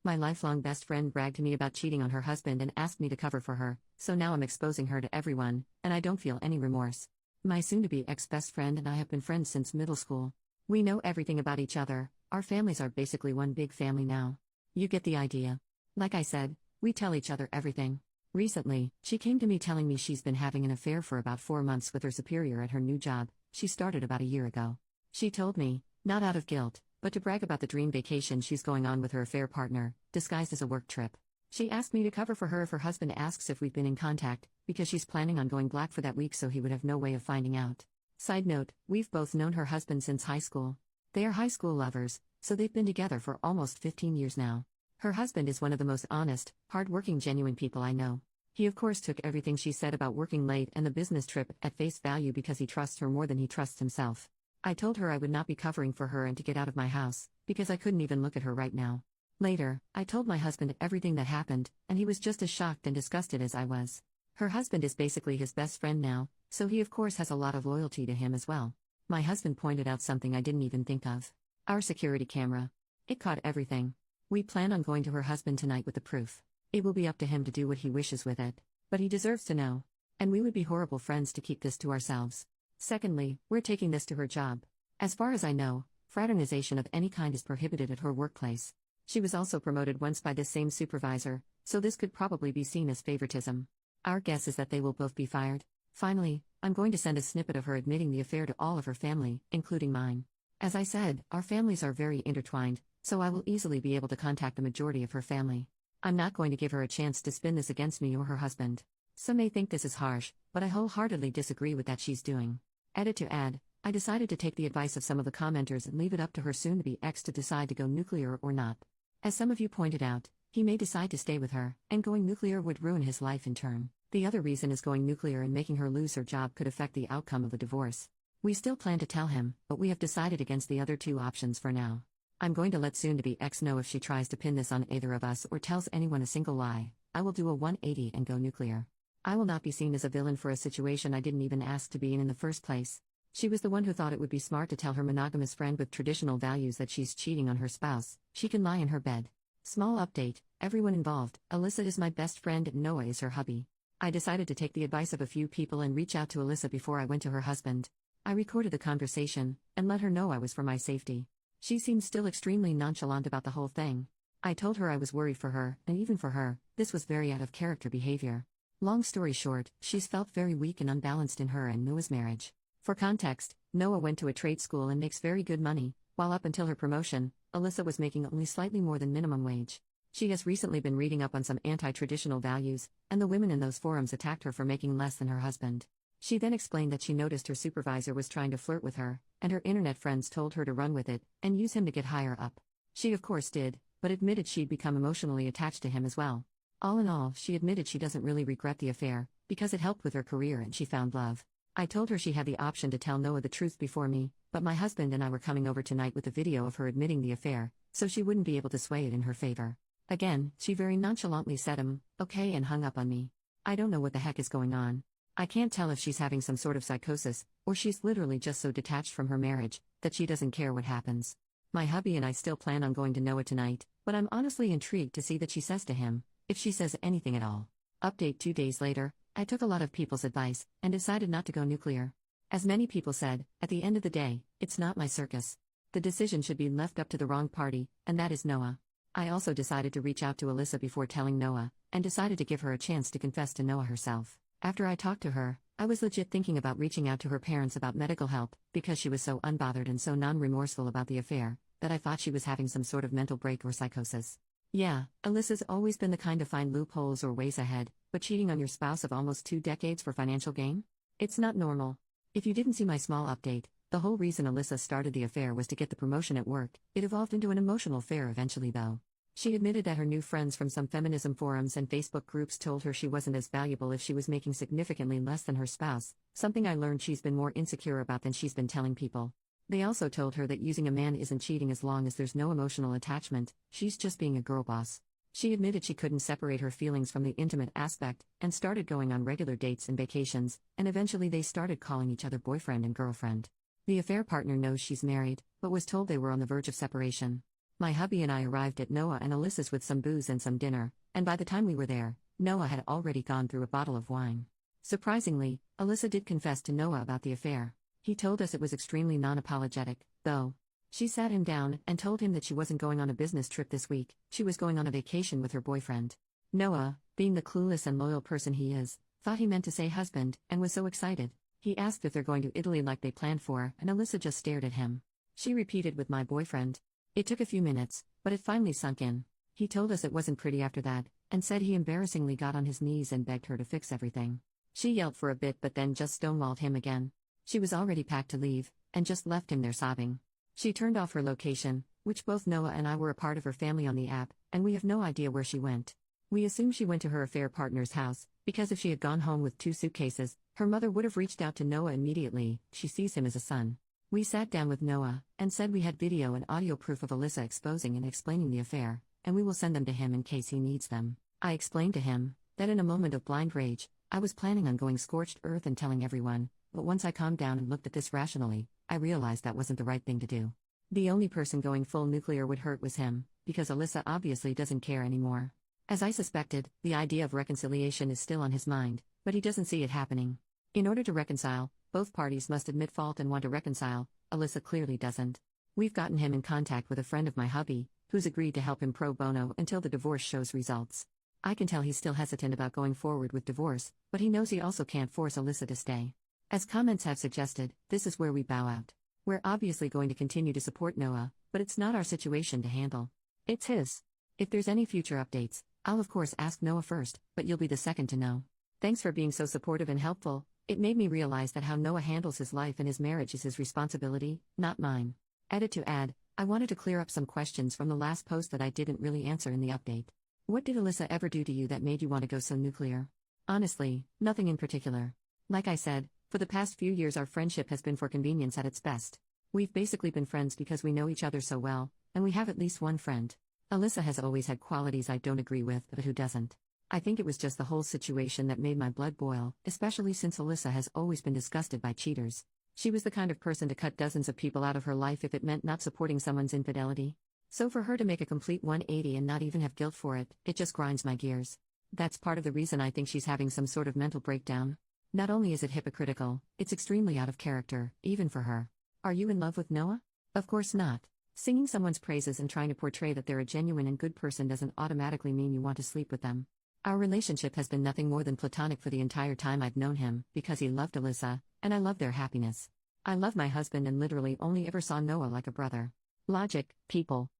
My lifelong best friend bragged to me about cheating on her husband and asked me to cover for her, so now I'm exposing her to everyone, and I don't feel any remorse. My soon-to-be ex-best friend and I have been friends since middle school. We know everything about each other, our families are basically one big family now. You get the idea. Like I said, we tell each other everything. Recently, she came to me telling me she's been having an affair for about 4 months with her superior at her new job. She started about a year ago. She told me, not out of guilt, but to brag about the dream vacation she's going on with her affair partner, disguised as a work trip. She asked me to cover for her if her husband asks if we've been in contact, because she's planning on going black for that week so he would have no way of finding out. Side note, we've both known her husband since high school. They are high school lovers, so they've been together for almost 15 years now. Her husband is one of the most honest, hard-working, genuine people I know. He of course took everything she said about working late and the business trip at face value because he trusts her more than he trusts himself. I told her I would not be covering for her and to get out of my house, because I couldn't even look at her right now. Later, I told my husband everything that happened, and he was just as shocked and disgusted as I was. Her husband is basically his best friend now, so he of course has a lot of loyalty to him as well. My husband pointed out something I didn't even think of. Our security camera. It caught everything. We plan on going to her husband tonight with the proof. It will be up to him to do what he wishes with it. But he deserves to know. And we would be horrible friends to keep this to ourselves. Secondly, we're taking this to her job. As far as I know, fraternization of any kind is prohibited at her workplace. She was also promoted once by this same supervisor, so this could probably be seen as favoritism. Our guess is that they will both be fired. Finally, I'm going to send a snippet of her admitting the affair to all of her family, including mine. As I said, our families are very intertwined, so I will easily be able to contact the majority of her family. I'm not going to give her a chance to spin this against me or her husband. Some may think this is harsh, but I wholeheartedly disagree with that she's doing. Edit to add, I decided to take the advice of some of the commenters and leave it up to her soon-to-be ex to decide to go nuclear or not. As some of you pointed out, he may decide to stay with her, and going nuclear would ruin his life in turn. The other reason is going nuclear and making her lose her job could affect the outcome of the divorce. We still plan to tell him, but we have decided against the other two options for now. I'm going to let soon-to-be ex know if she tries to pin this on either of us or tells anyone a single lie. I will do a 180 and go nuclear. I will not be seen as a villain for a situation I didn't even ask to be in the first place. She was the one who thought it would be smart to tell her monogamous friend with traditional values that she's cheating on her spouse. She can lie in her bed. Small update, everyone involved, Alyssa is my best friend and Noah is her hubby. I decided to take the advice of a few people and reach out to Alyssa before I went to her husband. I recorded the conversation, and let her know I was for my safety. She seemed still extremely nonchalant about the whole thing. I told her I was worried for her, and even for her, this was very out of character behavior. Long story short, she's felt very weak and unbalanced in her and Noah's marriage. For context, Noah went to a trade school and makes very good money, while up until her promotion, Alyssa was making only slightly more than minimum wage. She has recently been reading up on some anti-traditional values, and the women in those forums attacked her for making less than her husband. She then explained that she noticed her supervisor was trying to flirt with her, and her internet friends told her to run with it, and use him to get higher up. She of course did, but admitted she'd become emotionally attached to him as well. All in all, she admitted she doesn't really regret the affair, because it helped with her career and she found love. I told her she had the option to tell Noah the truth before me, but my husband and I were coming over tonight with a video of her admitting the affair, so she wouldn't be able to sway it in her favor. Again, she very nonchalantly said okay and hung up on me. I don't know what the heck is going on. I can't tell if she's having some sort of psychosis, or she's literally just so detached from her marriage, that she doesn't care what happens. My hubby and I still plan on going to Noah tonight, but I'm honestly intrigued to see what she says to him, if she says anything at all. Update 2 days later, I took a lot of people's advice, and decided not to go nuclear. As many people said, at the end of the day, it's not my circus. The decision should be left up to the wrong party, and that is Noah. I also decided to reach out to Alyssa before telling Noah, and decided to give her a chance to confess to Noah herself. After I talked to her, I was legit thinking about reaching out to her parents about medical help, because she was so unbothered and so non-remorseful about the affair, that I thought she was having some sort of mental break or psychosis. Yeah, Alyssa's always been the kind to find loopholes or ways ahead, but cheating on your spouse of almost 2 decades for financial gain? It's not normal. If you didn't see my small update, the whole reason Alyssa started the affair was to get the promotion at work. It evolved into an emotional affair eventually though. She admitted that her new friends from some feminism forums and Facebook groups told her she wasn't as valuable if she was making significantly less than her spouse, something I learned she's been more insecure about than she's been telling people. They also told her that using a man isn't cheating as long as there's no emotional attachment, she's just being a girl boss. She admitted she couldn't separate her feelings from the intimate aspect, and started going on regular dates and vacations, and eventually they started calling each other boyfriend and girlfriend. The affair partner knows she's married, but was told they were on the verge of separation. My hubby and I arrived at Noah and Alyssa's with some booze and some dinner, and by the time we were there, Noah had already gone through a bottle of wine. Surprisingly, Alyssa did confess to Noah about the affair. He told us it was extremely non-apologetic, though. She sat him down and told him that she wasn't going on a business trip this week, she was going on a vacation with her boyfriend. Noah, being the clueless and loyal person he is, thought he meant to say husband, and was so excited. He asked if they're going to Italy like they planned for, and Alyssa just stared at him. She repeated with my boyfriend. It took a few minutes, but it finally sunk in. He told us it wasn't pretty after that, and said he embarrassingly got on his knees and begged her to fix everything. She yelled for a bit but then just stonewalled him again. She was already packed to leave, and just left him there sobbing. She turned off her location, which both Noah and I were a part of her family on the app, and we have no idea where she went. We assume she went to her affair partner's house, because if she had gone home with 2 suitcases, her mother would have reached out to Noah immediately. She sees him as a son. We sat down with Noah, and said we had video and audio proof of Alyssa exposing and explaining the affair, and we will send them to him in case he needs them. I explained to him that in a moment of blind rage, I was planning on going scorched earth and telling everyone, but once I calmed down and looked at this rationally, I realized that wasn't the right thing to do. The only person going full nuclear would hurt was him, because Alyssa obviously doesn't care anymore. As I suspected, the idea of reconciliation is still on his mind, but he doesn't see it happening. In order to reconcile, both parties must admit fault and want to reconcile. Alyssa clearly doesn't. We've gotten him in contact with a friend of my hubby, who's agreed to help him pro bono until the divorce shows results. I can tell he's still hesitant about going forward with divorce, but he knows he also can't force Alyssa to stay. As comments have suggested, this is where we bow out. We're obviously going to continue to support Noah, but it's not our situation to handle. It's his. If there's any future updates, I'll of course ask Noah first, but you'll be the second to know. Thanks for being so supportive and helpful. It made me realize that how Noah handles his life and his marriage is his responsibility, not mine. Edit to add, I wanted to clear up some questions from the last post that I didn't really answer in the update. What did Alyssa ever do to you that made you want to go so nuclear? Honestly, nothing in particular. Like I said, for the past few years our friendship has been for convenience at its best. We've basically been friends because we know each other so well, and we have at least one friend. Alyssa has always had qualities I don't agree with, but who doesn't? I think it was just the whole situation that made my blood boil, especially since Alyssa has always been disgusted by cheaters. She was the kind of person to cut dozens of people out of her life if it meant not supporting someone's infidelity. So for her to make a complete 180 and not even have guilt for it, it just grinds my gears. That's part of the reason I think she's having some sort of mental breakdown. Not only is it hypocritical, it's extremely out of character, even for her. Are you in love with Noah? Of course not. Singing someone's praises and trying to portray that they're a genuine and good person doesn't automatically mean you want to sleep with them. Our relationship has been nothing more than platonic for the entire time I've known him, because he loved Alyssa, and I love their happiness. I love my husband and literally only ever saw Noah like a brother. Logic, people.